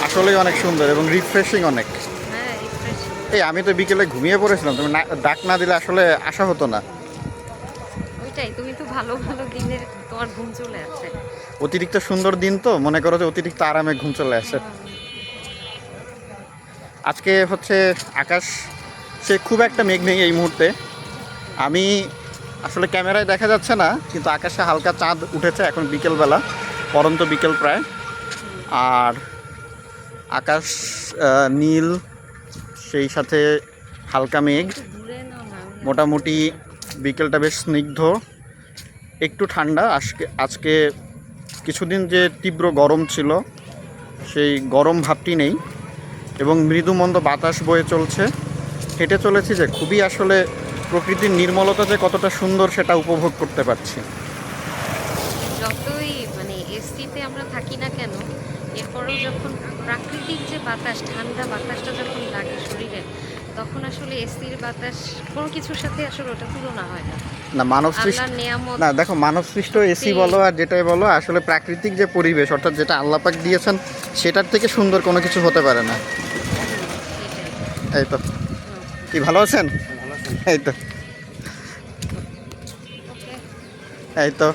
আসলেই অনেক সুন্দর এবং রিফ্রেশিং অনেক। হ্যাঁ রিফ্রেশিং। এই আমি তো বিকেলে ঘুমিয়ে পড়েছিলাম, তুমি ডাক না দিলে আসলে আসা হতো না। ওইটাই, তুমি তো ভালো ভালো দিনে তোমার ঘুম চলে আসে। অতিরিক্ত সুন্দর দিন তো মনে করো যে অতিরিক্ত আরামে ঘুম চলে আসে। আজকে হচ্ছে আকাশ সে খুব একটা মেঘ নেই এই মুহূর্তে। আমি আসলে ক্যামেরায় দেখা যাচ্ছে না, কিন্তু আকাশে হালকা চাঁদ উঠেছে এখন বিকেলবেলা, পরন্ত বিকেল প্রায়। আর আকাশ নীল, সেই সাথে হালকা মেঘ। দূরে নাও না। মোটামুটি বিকেলটা বেশ স্নিগ্ধ, একটু ঠান্ডা। আজকে আজকে কিছুদিন যে তীব্র গরম ছিল সেই গরম ভাবটি নেই, এবং মৃদুমন্দ বাতাস বয়ে চলছে। হেঁটে চলেছি যে খুবই আসলে প্রকৃতির নির্মলতা যে কতটা সুন্দর সেটা উপভোগ করতে পারছি। যতই মানে এসিতে আমরা থাকি না কেন, এরপরেও যখন প্রাকৃতিক যে বাতাস, ঠান্ডা বাতাসটা যখন লাগে শরীরে, তখন আসলে এসির বাতাস কোনো কিছুর সাথে আসলে ওটা তুলনা হয় না। না মানব সৃষ্ট, আল্লাহর নেয়ামত। না দেখো মানব সৃষ্ট এসি বলো আর যেটাই বলো, আসলে প্রাকৃতিক যে পরিবেশ অর্থাৎ যেটা আল্লাহ পাক দিয়েছেন সেটার থেকে সুন্দর কোনো কিছু হতে পারে না। সেটাই। এই তো, কি ভালো আছেন? এই তো, ওকে। এই তো